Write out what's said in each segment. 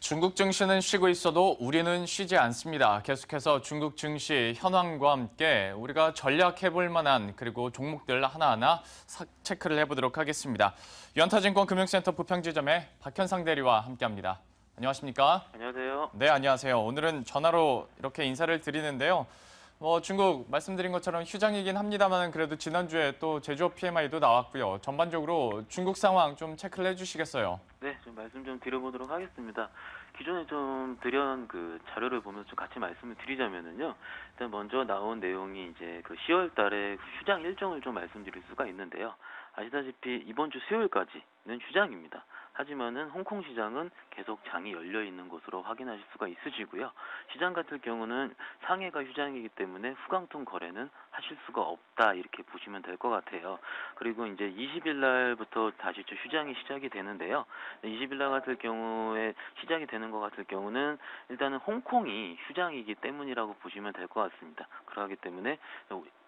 중국 증시는 쉬고 있어도 우리는 쉬지 않습니다. 계속해서 중국 증시 현황과 함께 우리가 전략해볼 만한 그리고 종목들 하나하나 체크를 해보도록 하겠습니다. 유한타증권 금융센터 부평지점의 박현상 대리와 함께합니다. 안녕하십니까? 안녕하세요. 네, 안녕하세요. 오늘은 전화로 이렇게 인사를 드리는데요. 중국 말씀드린 것처럼 휴장이긴 합니다만 그래도 지난주에 또 제조업 PMI도 나왔고요. 전반적으로 중국 상황 좀 체크를 해주시겠어요? 네, 좀 말씀 좀 드려보도록 하겠습니다. 기존에 좀 드린 그 자료를 보면서 좀 같이 말씀을 드리자면은요. 일단 먼저 나온 내용이 이제 그 10월 달에 휴장 일정을 좀 말씀드릴 수가 있는데요. 아시다시피 이번 주 수요일까지는 휴장입니다. 하지만은 홍콩 시장은 계속 장이 열려 있는 것으로 확인하실 수가 있으시고요. 시장 같은 경우는 상해가 휴장이기 때문에 후강통 거래는 하실 수가 없다 이렇게 보시면 될 것 같아요. 그리고 이제 20일 날부터 다시 좀 휴장이 시작이 되는데요. 20일 날 같은 경우에 시작이 되는 것 같은 경우는 일단은 홍콩이 휴장이기 때문이라고 보시면 될 것 같습니다. 그러기 때문에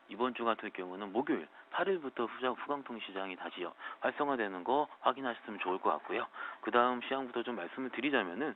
이번 주 같은 경우는 목요일 8일부터 후강통 시장이 다시 활성화되는 거 확인하셨으면 좋을 것 같고요. 그 다음 시황부터 좀 말씀을 드리자면은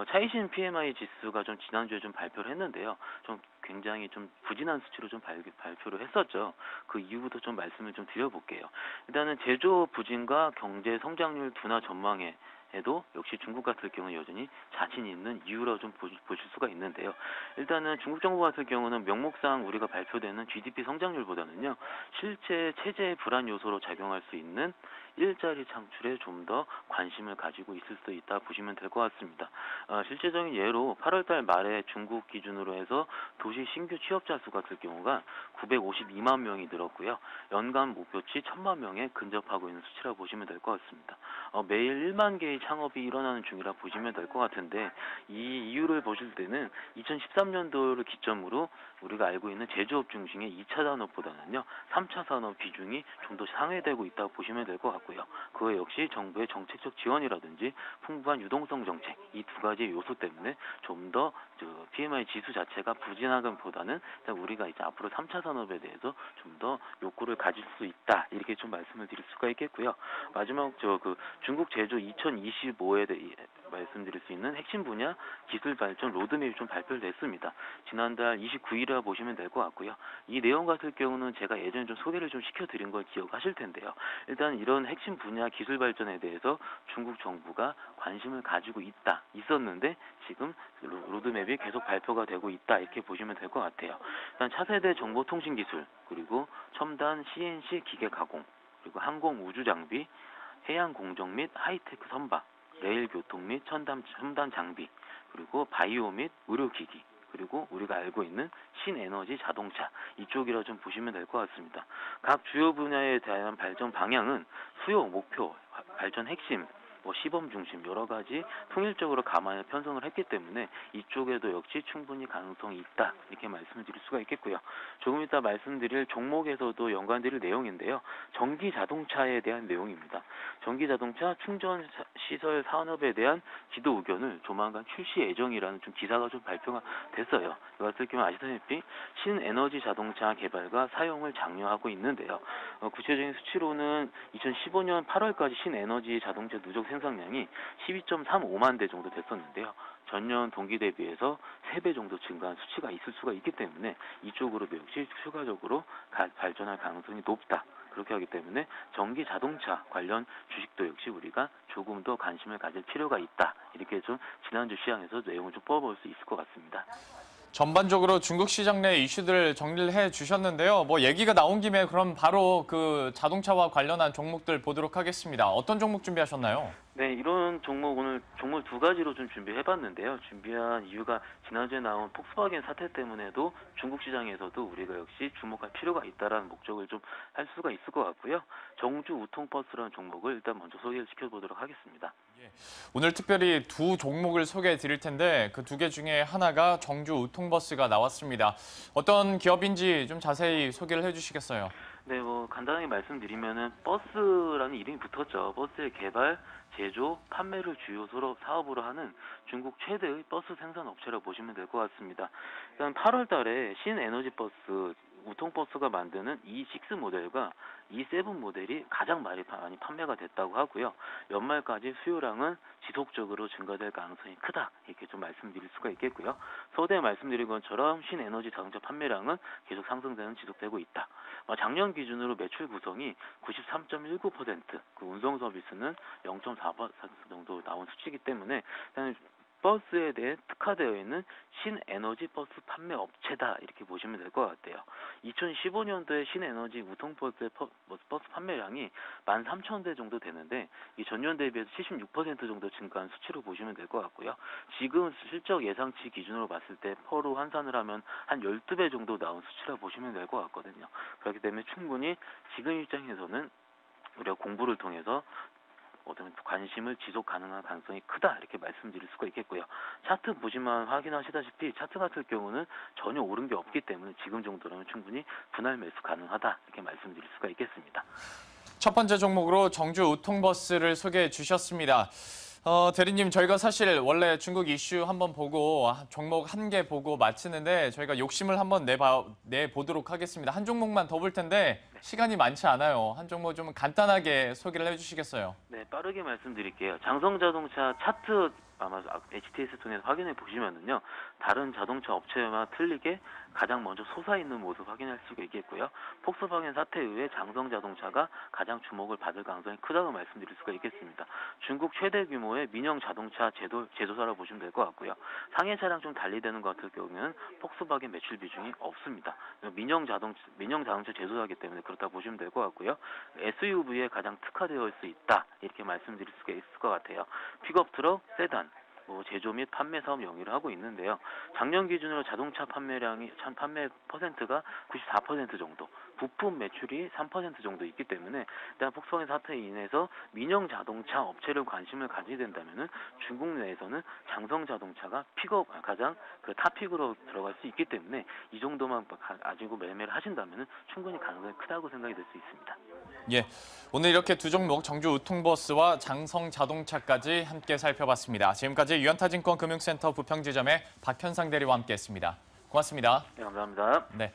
차이신 PMI 지수가 좀 지난주에 좀 발표를 했는데요. 좀 굉장히 좀 부진한 수치로 좀 발표를 했었죠. 그 이유부터 좀 말씀을 좀 드려볼게요. 일단은 제조 부진과 경제 성장률 둔화 전망에 해도 역시 중국 같은 경우는 여전히 자신 있는 이유로 좀 보실 수가 있는데요. 일단은 중국 정부 같은 경우는 명목상 우리가 발표되는 GDP 성장률보다는요, 실제 체제 불안 요소로 작용할 수 있는 일자리 창출에 좀 더 관심을 가지고 있을 수 있다 보시면 될 것 같습니다. 실제적인 예로 8월달 말에 중국 기준으로 해서 도시 신규 취업자 수 같은 경우가 952만 명이 늘었고요. 연간 목표치 1000만 명에 근접하고 있는 수치라고 보시면 될 것 같습니다. 매일 1만 개의 창업이 일어나는 중이라 보시면 될 것 같은데 이 이유를 보실 때는 2013년도를 기점으로 우리가 알고 있는 제조업 중심의 2차 산업보다는요 3차 산업 비중이 좀 더 상회되고 있다고 보시면 될 것 같고요. 그거 역시 정부의 정책적 지원이라든지 풍부한 유동성 정책 이 두 가지 요소 때문에 좀 더 PMI 지수 자체가 부진하기보다는 우리가 이제 앞으로 3차 산업에 대해서 좀 더 욕구를 가질 수 있다 이렇게 좀 말씀을 드릴 수가 있겠고요. 마지막 중국 제조 2025에 대해 말씀드릴 수 있는 핵심 분야 기술 발전 로드맵이 좀 발표됐습니다. 지난달 29일이라 보시면 될 것 같고요. 이 내용 같은 경우는 제가 예전에 좀 소개를 좀 시켜드린 걸 기억하실 텐데요. 일단 이런 핵심 분야 기술 발전에 대해서 중국 정부가 관심을 가지고 있었는데 지금 로드맵이 계속 발표가 되고 있다 이렇게 보시면 될 것 같아요. 일단 차세대 정보통신 기술 그리고 첨단 CNC 기계 가공 그리고 항공 우주 장비 해양 공정 및 하이테크 선박, 레일 교통 및 첨단 장비, 그리고 바이오 및 의료기기, 그리고 우리가 알고 있는 신에너지 자동차 이쪽이라 좀 보시면 될 것 같습니다. 각 주요 분야에 대한 발전 방향은 수요 목표, 발전 핵심, 시범 중심 여러 가지 통일적으로 감안해 편성을 했기 때문에 이쪽에도 역시 충분히 가능성이 있다 이렇게 말씀을 드릴 수가 있겠고요. 조금 이따 말씀드릴 종목에서도 연관드릴 내용인데요. 전기 자동차에 대한 내용입니다. 전기 자동차 충전 시설 산업에 대한 지도 의견을 조만간 출시 예정이라는 좀 기사가 좀 발표가 됐어요. 이거 같은 경우 아시다시피 신에너지 자동차 개발과 사용을 장려하고 있는데요. 구체적인 수치로는 2015년 8월까지 신에너지 자동차 누적 생산량이 12.35만 대 정도 됐었는데요. 전년 동기 대비해서 3배 정도 증가한 수치가 있을 수가 있기 때문에 이쪽으로도 역시 추가적으로 발전할 가능성이 높다. 그렇게 하기 때문에 전기 자동차 관련 주식도 역시 우리가 조금 더 관심을 가질 필요가 있다. 이렇게 좀 지난주 시장에서 내용을 좀 뽑아볼 수 있을 것 같습니다. 전반적으로 중국 시장 내 이슈들 정리를 해 주셨는데요. 얘기가 나온 김에 그럼 바로 그 자동차와 관련한 종목들 보도록 하겠습니다. 어떤 종목 준비하셨나요? 네, 이런 종목 오늘 종목 두 가지로 좀 준비해봤는데요. 준비한 이유가 지난주에 나온 폭스바겐 사태 때문에도 중국 시장에서도 우리가 역시 주목할 필요가 있다라는 목적을 좀 할 수가 있을 것 같고요. 정주 우통버스라는 종목을 일단 먼저 소개를 시켜보도록 하겠습니다. 오늘 특별히 두 종목을 소개해 드릴 텐데 그 두 개 중에 하나가 정주 우통버스가 나왔습니다. 어떤 기업인지 좀 자세히 소개를 해주시겠어요? 네, 간단하게 말씀드리면은 버스라는 이름이 붙었죠. 버스의 개발, 제조, 판매를 주요 사업으로 하는 중국 최대의 버스 생산 업체라고 보시면 될 것 같습니다. 일단 8월 달에 신에너지 버스 우통버스가 만드는 E6 모델과 E7 모델이 가장 많이 판매가 됐다고 하고요. 연말까지 수요량은 지속적으로 증가될 가능성이 크다, 이렇게 좀 말씀드릴 수가 있겠고요. 서두에 말씀드린 것처럼 신에너지 자동차 판매량은 계속 상승세는 지속되고 있다. 작년 기준으로 매출 구성이 93.19%, 그 운송 서비스는 0.4% 정도 나온 수치이기 때문에 일단 버스에 대해 특화되어 있는 신에너지 버스 판매 업체다, 이렇게 보시면 될 것 같아요. 2015년도에 신에너지 우통버스의 버스 판매량이 13,000대 정도 되는데 이 전년 대비해서 76% 정도 증가한 수치로 보시면 될 것 같고요. 지금 실적 예상치 기준으로 봤을 때 퍼로 환산을 하면 한 12배 정도 나온 수치라 보시면 될 것 같거든요. 그렇기 때문에 충분히 지금 입장에서는 우리가 공부를 통해서 어떤 관심을 지속 가능한 가능성이 크다, 이렇게 말씀드릴 수가 있겠고요. 차트 보시면 확인하시다시피 차트 같은 경우는 전혀 오른 게 없기 때문에 지금 정도라면 충분히 분할 매수 가능하다, 이렇게 말씀드릴 수가 있겠습니다. 첫 번째 종목으로 정주 우통버스를 소개해 주셨습니다. 대리님, 저희가 사실 원래 중국 이슈 한번 보고 종목 한 개 보고 마치는데 저희가 욕심을 한번 내보도록 하겠습니다. 한 종목만 더 볼 텐데 시간이 많지 않아요. 한 종목 좀 간단하게 소개를 해주시겠어요? 네, 빠르게 말씀드릴게요. 장성자동차 차트 아마 HTS 통해서 확인해 보시면은요, 다른 자동차 업체와 틀리게 가장 먼저 솟아있는 모습 확인할 수가 있겠고요. 폭스바겐 사태 이후에 장성자동차가 가장 주목을 받을 가능성이 크다고 말씀드릴 수가 있겠습니다. 중국 최대 규모의 민영 자동차 제조사라고 보시면 될 것 같고요. 상해 차량 좀 달리되는 것 같은 경우에는 폭스바겐 매출 비중이 없습니다. 민영 자동차 제조사이기 때문에 그렇다 보시면 될 것 같고요. SUV에 가장 특화되어 있을 수 있다, 이렇게 말씀드릴 수가 있을 것 같아요. 픽업 트럭, 세단, 제조 및 판매 사업 영위를 하고 있는데요. 작년 기준으로 자동차 판매 퍼센트가 94% 정도, 부품 매출이 3% 정도 있기 때문에 일단 폭스바겐 사태에 인해서 민영 자동차 업체를 관심을 가지게 된다면은 중국 내에서는 장성 자동차가 가장 탑픽으로 들어갈 수 있기 때문에 이 정도만 가지고 매매를 하신다면은 충분히 가능성이 크다고 생각이 될 수 있습니다. 예, 오늘 이렇게 두 종목 정주 우통버스와 장성 자동차까지 함께 살펴봤습니다. 지금까지 유연타증권 금융센터 부평지점의 박현상 대리와 함께했습니다. 고맙습니다. 네, 감사합니다. 네.